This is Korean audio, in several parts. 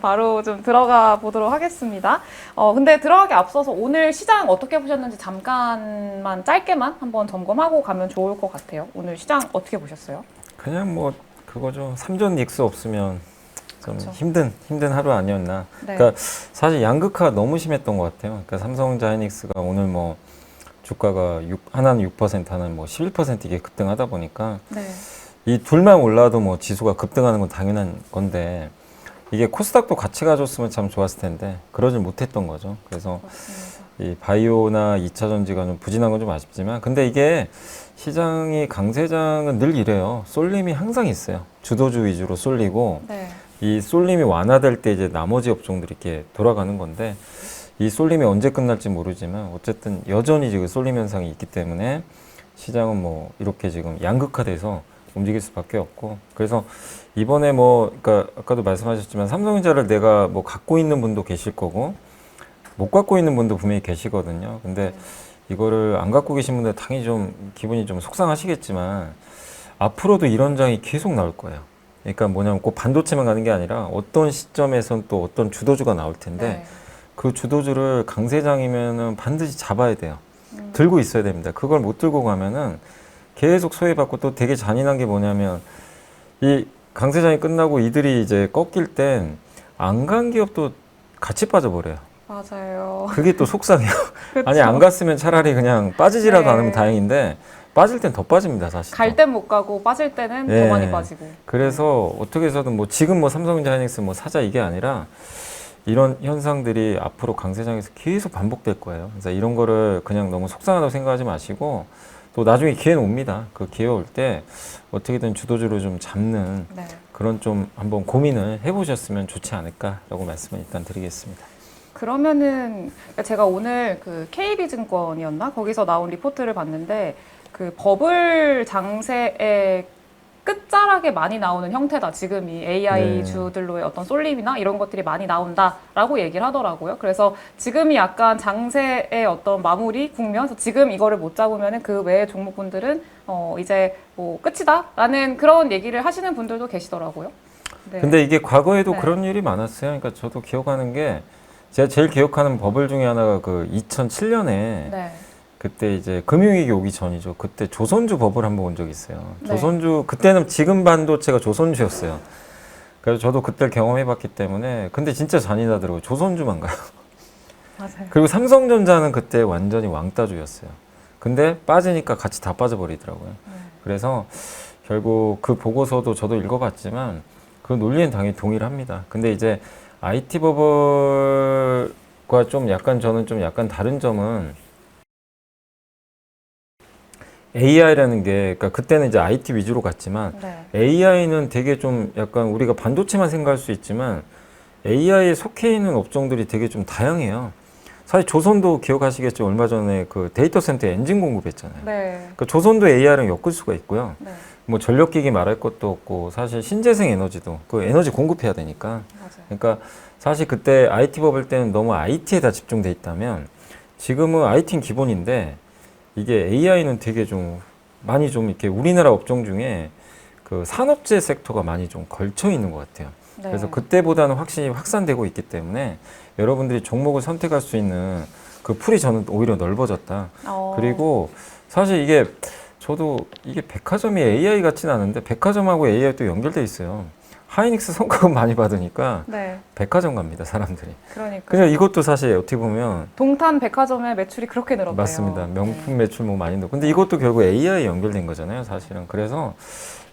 바로 좀 들어가 보도록 하겠습니다. 근데 들어가기 앞서서 오늘 시장 어떻게 보셨는지 잠깐만 짧게만 한번 점검하고 가면 좋을 것 같아요. 오늘 시장 어떻게 보셨어요? 그냥 뭐 그거죠. 3전 닉스 없으면 좀 그쵸. 힘든 하루 아니었나. 네. 그러니까 사실 양극화가 너무 심했던 것 같아요. 그러니까 삼성자이닉스가 오늘 뭐 주가가 하나는 6%, 하나는 뭐 11% 이게 급등하다 보니까 네. 이 둘만 올라도 뭐 지수가 급등하는 건 당연한 건데 이게 코스닥도 같이 가줬으면 참 좋았을 텐데 그러질 못했던 거죠. 그래서 그렇습니다. 이 바이오나 2차 전지가 좀 부진한 건 좀 아쉽지만 근데 이게 시장이 강세장은 늘 이래요. 쏠림이 항상 있어요. 주도주 위주로 쏠리고 네. 이 쏠림이 완화될 때 이제 나머지 업종들이 이렇게 돌아가는 건데 이 쏠림이 언제 끝날지 모르지만 어쨌든 여전히 지금 쏠림 현상이 있기 때문에 시장은 뭐 이렇게 지금 양극화돼서 움직일 수밖에 없고 그래서 이번에 뭐 그러니까 아까도 말씀하셨지만 삼성전자를 내가 뭐 갖고 있는 분도 계실 거고 못 갖고 있는 분도 분명히 계시거든요. 근데 이거를 안 갖고 계신 분들 당연히 좀 기분이 좀 속상하시겠지만 앞으로도 이런 장이 계속 나올 거예요. 그러니까 뭐냐면 꼭 반도체만 가는 게 아니라 어떤 시점에선 또 어떤 주도주가 나올 텐데 네. 그 주도주를 강세장이면은 반드시 잡아야 돼요. 들고 있어야 됩니다. 그걸 못 들고 가면은 계속 소외받고 또 되게 잔인한 게 뭐냐면 이 강세장이 끝나고 이들이 이제 꺾일 땐 안 간 기업도 같이 빠져버려요. 맞아요. 그게 또 속상해요. 그쵸. 아니 안 갔으면 차라리 그냥 빠지지라도 네. 않으면 다행인데 빠질 땐 더 빠집니다 사실. 갈 땐 못 가고 빠질 때는 네. 더 많이 빠지고. 그래서 어떻게 해서든 뭐 지금 뭐 삼성자이닉스 뭐 사자 이게 아니라 이런 현상들이 앞으로 강세장에서 계속 반복될 거예요. 그래서 이런 거를 그냥 너무 속상하다고 생각하지 마시고 또 나중에 기회는 옵니다. 그 기회 올 때 어떻게든 주도주를 좀 잡는 네. 그런 좀 한번 고민을 해보셨으면 좋지 않을까라고 말씀을 일단 드리겠습니다. 그러면은 제가 오늘 그 KB증권이었나? 거기서 나온 리포트를 봤는데 그 버블 장세의 끝자락에 많이 나오는 형태다. 지금 이 AI 네. 주들로의 어떤 쏠림이나 이런 것들이 많이 나온다라고 얘기를 하더라고요. 그래서 지금이 약간 장세의 어떤 마무리 국면, 그래서 지금 이거를 못 잡으면은 그 외의 종목분들은 이제 뭐 끝이다라는 그런 얘기를 하시는 분들도 계시더라고요. 네. 근데 이게 과거에도 네. 그런 일이 많았어요. 그러니까 저도 기억하는 게 제가 제일 기억하는 버블 중에 하나가 그 2007년에 네. 그때 이제 금융위기 오기 전이죠. 그때 조선주 버블 한번 온 적이 있어요. 네. 조선주 그때는 지금 반도체가 조선주였어요. 그래서 저도 그때 경험해봤기 때문에 근데 진짜 잔인하더라고요. 조선주만 가요. 맞아요. 그리고 삼성전자는 그때 완전히 왕따주였어요. 근데 빠지니까 같이 다 빠져버리더라고요. 그래서 결국 그 보고서도 저도 읽어봤지만 그 논리는 당연히 동의를 합니다. 근데 이제 IT 버블과 좀 약간 저는 좀 약간 다른 점은 AI라는 게, 그러니까 그때는 이제 IT 위주로 갔지만 네. AI는 되게 좀 약간 우리가 반도체만 생각할 수 있지만 AI에 속해 있는 업종들이 되게 좀 다양해요. 사실 조선도 기억하시겠죠. 얼마 전에 그 데이터 센터 엔진 공급했잖아요. 네. 그러니까 조선도 AI랑 엮을 수가 있고요. 네. 뭐 전력기기 말할 것도 없고 사실 신재생 에너지도 그 에너지 공급해야 되니까. 맞아요. 그러니까 사실 그때 IT 버블 때는 너무 IT에다 집중돼 있다면 지금은 IT는 기본인데 이게 AI는 되게 좀 많이 좀 이렇게 우리나라 업종 중에 그 산업재 섹터가 많이 좀 걸쳐 있는 것 같아요. 네. 그래서 그때보다는 확실히 확산되고 있기 때문에 여러분들이 종목을 선택할 수 있는 그 풀이 저는 오히려 넓어졌다. 그리고 사실 이게 저도 이게 백화점이 AI 같지는 않은데 백화점하고 AI 또 연결돼 있어요. 하이닉스 성과급 많이 받으니까 네. 백화점 갑니다, 사람들이. 그러니까 그냥 이것도 사실 어떻게 보면 동탄 백화점의 매출이 그렇게 늘었대요. 맞습니다. 명품 네. 매출 뭐 많이 넣고. 근데 이것도 결국 AI에 연결된 거잖아요, 사실은. 그래서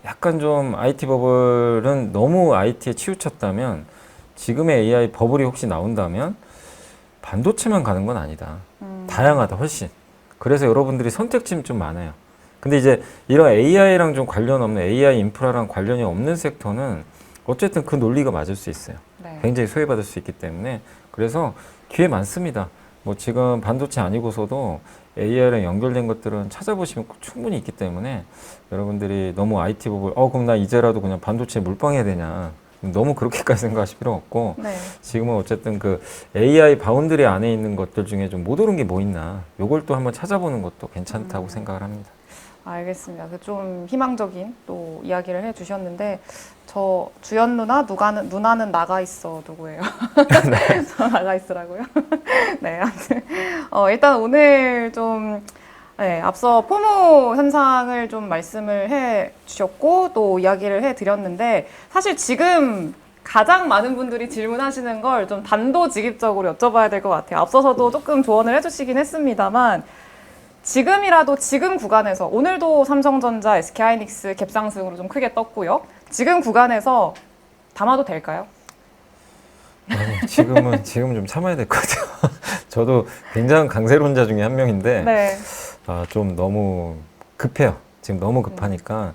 약간 좀 IT 버블은 너무 IT에 치우쳤다면 지금의 AI 버블이 혹시 나온다면 반도체만 가는 건 아니다. 다양하다, 훨씬. 그래서 여러분들이 선택지는 좀 많아요. 근데 이제 이런 AI랑 좀 관련 없는 AI 인프라랑 관련이 없는 섹터는 어쨌든 그 논리가 맞을 수 있어요. 네. 굉장히 소외받을 수 있기 때문에 그래서 기회 많습니다. 뭐 지금 반도체 아니고서도 AI랑 연결된 것들은 찾아보시면 충분히 있기 때문에 여러분들이 너무 IT 버블 그럼 나 이제라도 그냥 반도체에 몰빵해야 되냐 너무 그렇게까지 생각하실 필요 없고 네. 지금은 어쨌든 그 AI 바운드리 안에 있는 것들 중에 좀 못 오른 게 뭐 있나 요걸 또 한번 찾아보는 것도 괜찮다고 생각을 합니다. 알겠습니다. 좀 희망적인 또 이야기를 해주셨는데 저 주연 누나 누나는 나가 있어 누구예요? 저 나가 있으라고요? 네, 아무튼 일단 오늘 좀 네, 앞서 포모 현상을 좀 말씀을 해 주셨고 또 이야기를 해 드렸는데 사실 지금 가장 많은 분들이 질문하시는 걸 좀 단도직입적으로 여쭤봐야 될 것 같아요. 앞서서도 조금 조언을 해주시긴 했습니다만 지금이라도 지금 구간에서 오늘도 삼성전자, SK하이닉스 갭상승으로 좀 크게 떴고요. 지금 구간에서 담아도 될까요? 아니, 지금 좀 참아야 될 것 같아요. 저도 굉장한 강세론자 중에 한 명인데 네. 좀 너무 급해요. 지금 너무 급하니까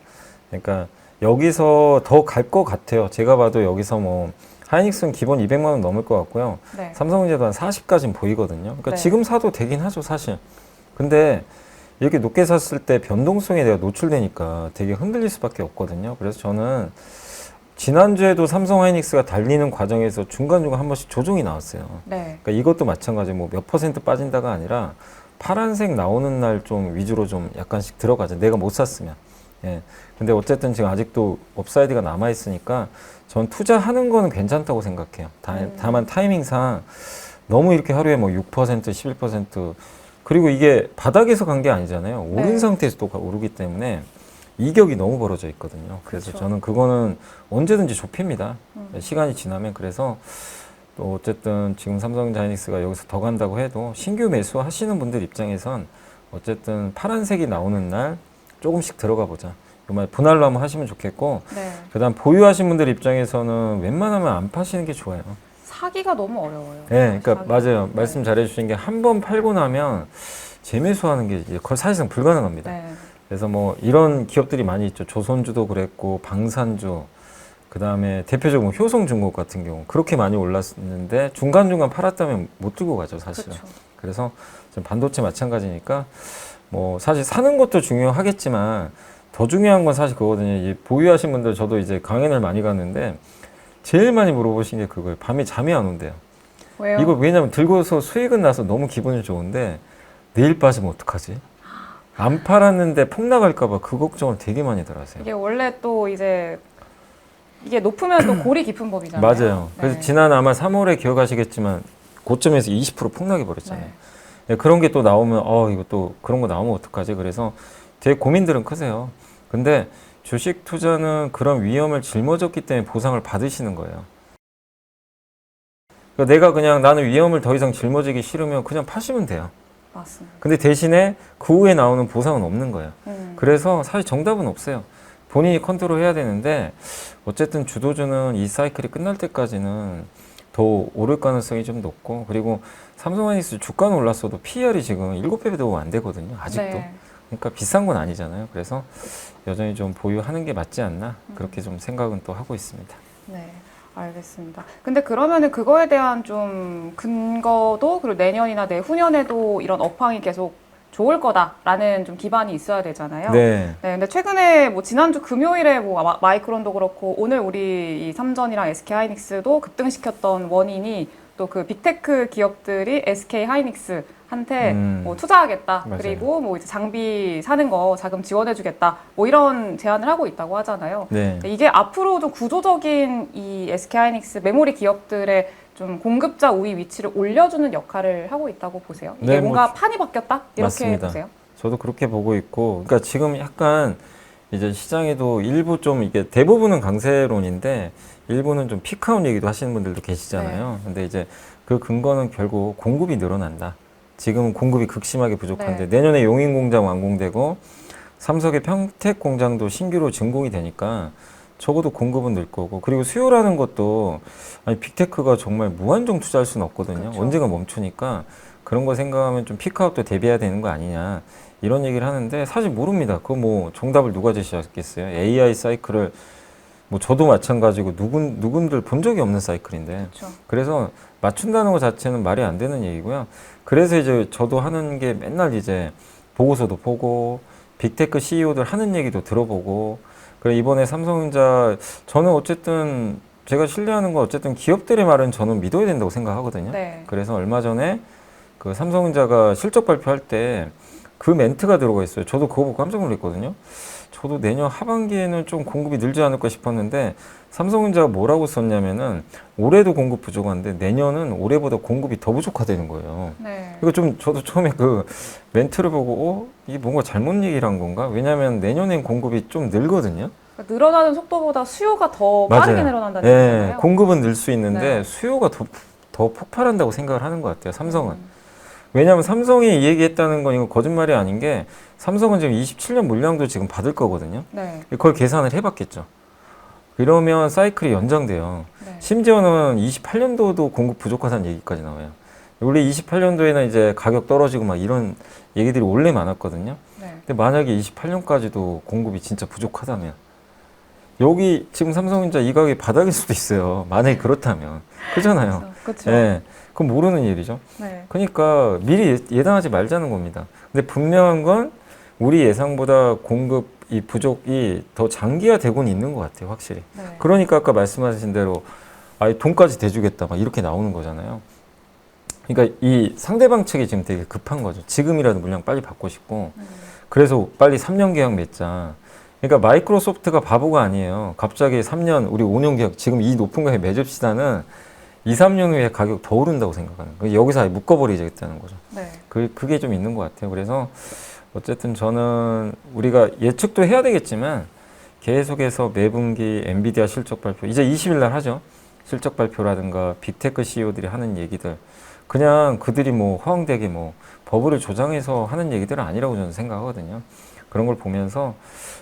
그러니까 여기서 더 갈 것 같아요. 제가 봐도 여기서 뭐 하이닉스는 기본 200만 원 넘을 것 같고요. 네. 삼성전자도 한 40까지는 보이거든요. 그러니까 네. 지금 사도 되긴 하죠, 사실. 근데 이렇게 높게 샀을 때 변동성에 내가 노출되니까 되게 흔들릴 수밖에 없거든요. 그래서 저는 지난주에도 삼성 하이닉스가 달리는 과정에서 중간중간 한 번씩 조정이 나왔어요. 네. 그러니까 이것도 마찬가지 뭐 몇 퍼센트 빠진다가 아니라 파란색 나오는 날 좀 위주로 좀 약간씩 들어가죠. 내가 못 샀으면. 예. 근데 어쨌든 지금 아직도 업사이드가 남아 있으니까 전 투자하는 거는 괜찮다고 생각해요. 다만 타이밍상 너무 이렇게 하루에 뭐 6%, 11% 그리고 이게 바닥에서 간 게 아니잖아요. 오른 네. 상태에서 또 오르기 때문에 이격이 너무 벌어져 있거든요. 그래서 그렇죠. 저는 그거는 언제든지 좁힙니다. 시간이 지나면. 그래서 또 어쨌든 지금 삼성전자 하이닉스가 여기서 더 간다고 해도 신규 매수 하시는 분들 입장에선 어쨌든 파란색이 나오는 날 조금씩 들어가 보자. 정말 분할로 한번 하시면 좋겠고 네. 그다음 보유하신 분들 입장에서는 웬만하면 안 파시는 게 좋아요. 사기가 너무 어려워요. 네, 그러니까 사기가. 맞아요. 네. 말씀 잘해주신 게 한 번 팔고 나면 재매수하는 게 이제 거의 사실상 불가능합니다. 네. 그래서 뭐 이런 기업들이 많이 있죠. 조선주도 그랬고 방산주, 그 다음에 대표적으로 효성중공업 같은 경우 그렇게 많이 올랐는데 중간중간 팔았다면 못 들고 가죠, 사실은. 그렇죠. 그래서 지금 반도체 마찬가지니까 뭐 사실 사는 것도 중요하겠지만 더 중요한 건 사실 그거거든요. 이 보유하신 분들 저도 이제 강연을 많이 갔는데 제일 많이 물어보신 게 그거예요. 밤에 잠이 안 온대요. 왜요? 이거 왜냐면 들고서 수익은 나서 너무 기분이 좋은데 내일 빠지면 어떡하지? 안 팔았는데 폭 나갈까봐 그 걱정을 되게 많이들 하세요. 이게 원래 또 이제 이게 높으면 또 골이 깊은 법이잖아요. 맞아요. 그래서 네. 지난 아마 3월에 기억하시겠지만 고점에서 20% 폭락해 버렸잖아요. 네. 네, 그런 게 또 나오면 이거 또 그런 거 나오면 어떡하지? 그래서 되게 고민들은 크세요. 근데 주식 투자는 그런 위험을 짊어졌기 때문에 보상을 받으시는 거예요. 그러니까 내가 그냥 나는 위험을 더 이상 짊어지기 싫으면 그냥 파시면 돼요. 맞습니다. 근데 대신에 그 후에 나오는 보상은 없는 거예요. 그래서 사실 정답은 없어요. 본인이 컨트롤 해야 되는데 어쨌든 주도주는 이 사이클이 끝날 때까지는 더 오를 가능성이 좀 높고 그리고 삼성하이닉스 주가는 올랐어도 PER이 지금 7배도 안 되거든요. 아직도. 네. 그러니까 비싼 건 아니잖아요. 그래서 여전히 좀 보유하는 게 맞지 않나 그렇게 좀 생각은 또 하고 있습니다. 네, 알겠습니다. 근데 그러면은 그거에 대한 좀 근거도 그리고 내년이나 내후년에도 이런 업황이 계속 좋을 거다라는 좀 기반이 있어야 되잖아요. 네. 네, 근데 최근에 뭐 지난주 금요일에 뭐 마이크론도 그렇고 오늘 우리 이 삼전이랑 SK하이닉스도 급등시켰던 원인이 또 그 빅테크 기업들이 SK하이닉스한테 뭐 투자하겠다. 맞아요. 그리고 뭐 이제 장비 사는 거 자금 지원해주겠다. 뭐 이런 제안을 하고 있다고 하잖아요. 네. 이게 앞으로 좀 구조적인 이 SK하이닉스 메모리 기업들의 좀 공급자 우위 위치를 올려주는 역할을 하고 있다고 보세요. 이게 네, 뭔가 판이 바뀌었다? 이렇게 맞습니다. 보세요? 저도 그렇게 보고 있고, 그러니까 지금 약간 이제 시장에도 일부 좀 이게 대부분은 강세론인데 일부는 좀 피크아웃 얘기도 하시는 분들도 계시잖아요. 근데 이제 그 근거는 결국 공급이 늘어난다. 지금은 공급이 극심하게 부족한데 내년에 용인 공장 완공되고 삼성의 평택 공장도 신규로 준공이 되니까 적어도 공급은 늘 거고 그리고 수요라는 것도 아니 빅테크가 정말 무한정 투자할 수는 없거든요. 그렇죠. 언젠가 멈추니까 그런 거 생각하면 좀 피크아웃도 대비해야 되는 거 아니냐 이런 얘기를 하는데 사실 모릅니다. 그거 뭐 정답을 누가 제시하겠어요? AI 사이클을 뭐 저도 마찬가지고 누군들 본 적이 없는 사이클인데 그렇죠. 그래서 맞춘다는 것 자체는 말이 안 되는 얘기고요. 그래서 이제 저도 하는 게 맨날 이제 보고서도 보고 빅테크 CEO들 하는 얘기도 들어보고 그래 이번에 삼성전자 저는 어쨌든 제가 신뢰하는 건 어쨌든 기업들의 말은 저는 믿어야 된다고 생각하거든요. 네. 그래서 얼마 전에 그 삼성전자가 실적 발표할 때 그 멘트가 들어가 있어요. 저도 그거 보고 깜짝 놀랐거든요. 저도 내년 하반기에는 좀 공급이 늘지 않을까 싶었는데 삼성전자가 뭐라고 썼냐면은 올해도 공급 부족한데 내년은 올해보다 공급이 더 부족하다는 거예요. 네. 이거 좀 저도 처음에 그 멘트를 보고 이게 뭔가 잘못 얘기를 한 건가? 왜냐하면 내년엔 공급이 좀 늘거든요. 그러니까 늘어나는 속도보다 수요가 더 맞아요. 빠르게 늘어난다는 예, 얘기잖아요. 공급은 늘 수 있는데 네. 수요가 더 폭발한다고 생각을 하는 것 같아요. 삼성은. 왜냐하면 삼성이 이 얘기했다는 건 이거 거짓말이 아닌 게 삼성은 지금 27년 물량도 지금 받을 거거든요. 네. 그걸 계산을 해봤겠죠. 이러면 사이클이 연장돼요. 네. 심지어는 28년도도 공급 부족하다는 얘기까지 나와요. 원래 28년도에는 이제 가격 떨어지고 막 이런 얘기들이 원래 많았거든요. 네. 근데 만약에 28년까지도 공급이 진짜 부족하다면 여기 지금 삼성전자 이 가격이 바닥일 수도 있어요. 만약에 그렇다면. 그렇잖아요. 그렇죠. 예. 그건 모르는 일이죠. 네. 그러니까 미리 예단하지 말자는 겁니다. 근데 분명한 건 우리 예상보다 공급 이 부족이 더 장기화되고는 있는 것 같아요, 확실히. 네. 그러니까 아까 말씀하신 대로 아예 돈까지 대주겠다 막 이렇게 나오는 거잖아요. 그러니까 이 상대방 측이 지금 되게 급한 거죠. 지금이라도 물량 빨리 받고 싶고 그래서 빨리 3년 계약 맺자. 그러니까 마이크로소프트가 바보가 아니에요. 갑자기 3년 우리 5년 계약 지금 이 높은 가격에 맺읍시다는 2, 3년 후에 가격 더 오른다고 생각하는 거예요. 여기서 아예 묶어버리겠다는 거죠. 네. 그게 좀 있는 것 같아요. 그래서 어쨌든 저는 우리가 예측도 해야 되겠지만 계속해서 매분기 엔비디아 실적 발표 이제 20일 날 하죠. 실적 발표라든가 빅테크 CEO들이 하는 얘기들 그냥 그들이 뭐 허황되게 뭐 버블을 조장해서 하는 얘기들은 아니라고 저는 생각하거든요. 그런 걸 보면서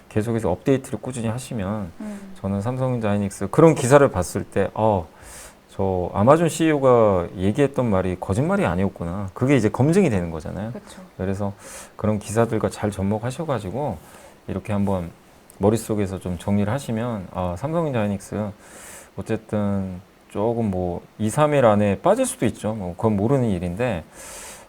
계속해서 업데이트를 꾸준히 하시면 저는 삼성전자 하이닉스 그런 기사를 봤을 때 저 아마존 CEO가 얘기했던 말이 거짓말이 아니었구나. 그게 이제 검증이 되는 거잖아요. 그렇죠. 그래서 그런 기사들과 잘 접목하셔가지고 이렇게 한번 머릿속에서 좀 정리를 하시면 삼성전자 하이닉스 어쨌든 조금 뭐 2, 3일 안에 빠질 수도 있죠. 뭐 그건 모르는 일인데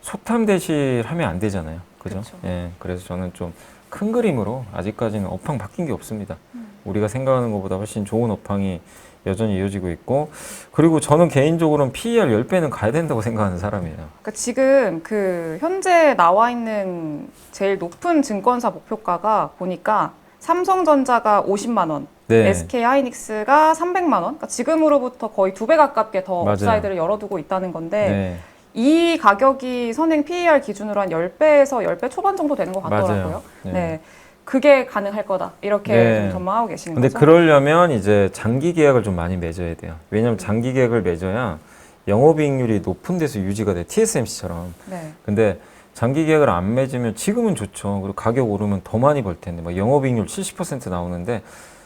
소탐대실 하면 안 되잖아요. 그죠? 그쵸. 예. 그래서 저는 좀 큰 그림으로 아직까지는 업황 바뀐 게 없습니다. 우리가 생각하는 것보다 훨씬 좋은 업황이 여전히 이어지고 있고 그리고 저는 개인적으로는 PER 10배는 가야 된다고 생각하는 사람이에요. 그러니까 지금 그 현재 나와 있는 제일 높은 증권사 목표가가 보니까 삼성전자가 50만 원, 네. SK 하이닉스가 300만 원. 그러니까 지금으로부터 거의 2배 가깝게 더 맞아요. 업사이드를 열어두고 있다는 건데 네. 이 가격이 선행 PER 기준으로 한 10배에서 10배 초반 정도 되는 것 같더라고요. 맞아요. 네. 네. 그게 가능할 거다. 이렇게 네. 좀 전망하고 계시는 근데 거죠? 그러려면 이제 장기 계약을 좀 많이 맺어야 돼요. 왜냐하면 장기 계약을 맺어야 영업이익률이 높은 데서 유지가 돼. TSMC처럼. 네. 근데 장기 계약을 안 맺으면 지금은 좋죠. 그리고 가격 오르면 더 많이 벌 텐데 막 영업이익률 70% 나오는데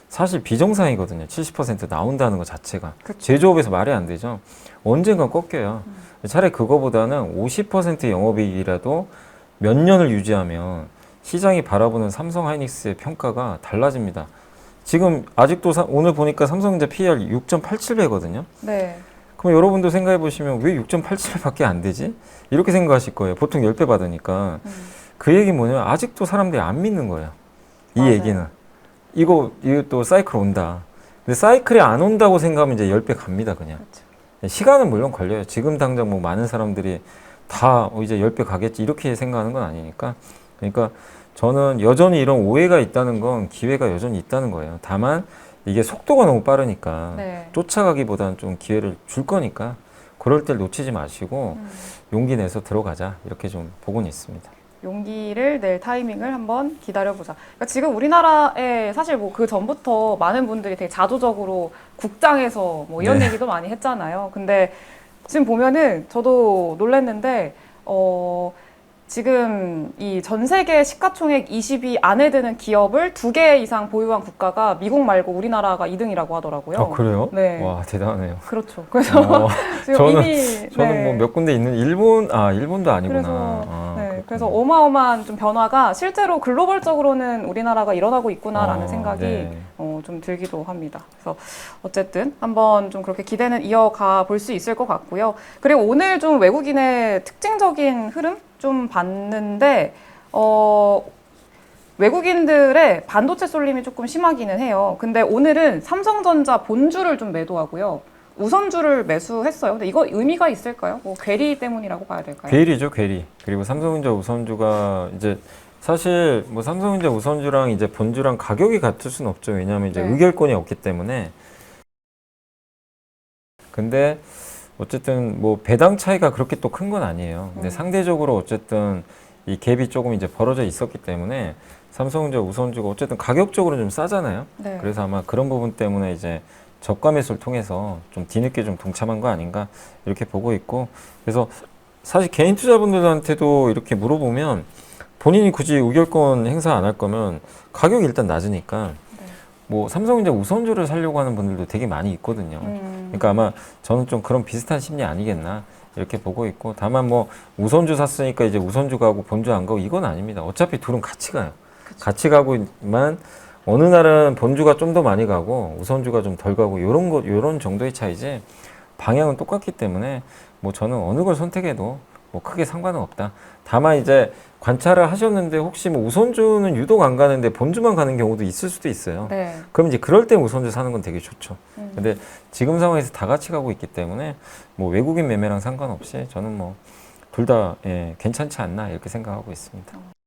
사실 비정상이거든요. 70% 나온다는 것 자체가. 그쵸. 제조업에서 말이 안 되죠. 언젠가 꺾여요. 차라리 그거보다는 50% 영업이익이라도 몇 년을 유지하면 시장이 바라보는 삼성 하이닉스의 평가가 달라집니다. 지금 아직도 오늘 보니까 삼성전자 PER 6.87배거든요. 네. 그럼 여러분도 생각해 보시면 왜 6.87밖에 안 되지? 이렇게 생각하실 거예요. 보통 10배 받으니까. 그 얘기 뭐냐면 아직도 사람들이 안 믿는 거예요. 이 맞아요. 얘기는. 이거 또 사이클 온다. 근데 사이클이 안 온다고 생각하면 이제 10배 갑니다, 그냥. 그렇죠. 시간은 물론 걸려요. 지금 당장 뭐 많은 사람들이 다 이제 10배 가겠지 이렇게 생각하는 건 아니니까. 그러니까 저는 여전히 이런 오해가 있다는 건 기회가 여전히 있다는 거예요. 다만 이게 속도가 너무 빠르니까 네. 쫓아가기보다는 좀 기회를 줄 거니까 그럴 때 놓치지 마시고 용기 내서 들어가자 이렇게 좀 보고는 있습니다. 용기를 낼 타이밍을 한번 기다려보자. 그러니까 지금 우리나라에 사실 뭐 그 전부터 많은 분들이 되게 자조적으로 국장에서 뭐 이런 네. 얘기도 많이 했잖아요. 근데 지금 보면은 저도 놀랐는데, 지금 이 전 세계 시가총액 20위 안에 드는 기업을 2개 이상 보유한 국가가 미국 말고 우리나라가 2등이라고 하더라고요. 그래요? 네. 와 대단하네요. 그렇죠. 그래서 지금 저는 이미 저는 뭐 몇 군데 있는 일본도 아니구나. 그래서 그렇군요. 그래서 어마어마한 좀 변화가 실제로 글로벌적으로는 우리나라가 일어나고 있구나라는 생각이 네. 좀 들기도 합니다. 그래서 어쨌든 한번 좀 그렇게 기대는 이어가 볼 수 있을 것 같고요. 그리고 오늘 좀 외국인의 특징적인 흐름 좀 봤는데 외국인들의 반도체 쏠림이 조금 심하기는 해요. 근데 오늘은 삼성전자 본주를 좀 매도하고요. 우선주를 매수했어요. 근데 이거 의미가 있을까요? 뭐 괴리 때문이라고 봐야 될까요? 괴리죠, 괴리. 그리고 삼성전자 우선주가 이제 사실 뭐 삼성전자 우선주랑 이제 본주랑 가격이 같을 수는 없죠. 왜냐하면 이제 네. 의결권이 없기 때문에. 근데 어쨌든 뭐 배당 차이가 그렇게 또 큰 건 아니에요. 근데 상대적으로 어쨌든 이 갭이 조금 이제 벌어져 있었기 때문에 삼성전자 우선주가 어쨌든 가격적으로 좀 싸잖아요. 네. 그래서 아마 그런 부분 때문에 이제 저가 매수를 통해서 좀 뒤늦게 좀 동참한 거 아닌가 이렇게 보고 있고, 그래서 사실 개인 투자분들한테도 이렇게 물어보면 본인이 굳이 의결권 행사 안 할 거면 가격이 일단 낮으니까 뭐 삼성전자 우선주를 사려고 하는 분들도 되게 많이 있거든요. 그러니까 아마 저는 좀 그런 비슷한 심리 아니겠나 이렇게 보고 있고, 다만 뭐 우선주 샀으니까 이제 우선주 가고 본주 안 가고 이건 아닙니다. 어차피 둘은 같이 가요. 같이 가고만 어느 날은 본주가 좀 더 많이 가고 우선주가 좀 덜 가고 요런 정도의 차이지 방향은 똑같기 때문에 뭐 저는 어느 걸 선택해도 뭐 크게 상관은 없다. 다만 이제 관찰을 하셨는데 혹시 뭐 우선주는 유독 안 가는데 본주만 가는 경우도 있을 수도 있어요. 네. 그럼 이제 그럴 때 우선주 사는 건 되게 좋죠. 근데 지금 상황에서 다 같이 가고 있기 때문에 뭐 외국인 매매랑 상관없이 저는 뭐 둘 다 괜찮지 않나 이렇게 생각하고 있습니다.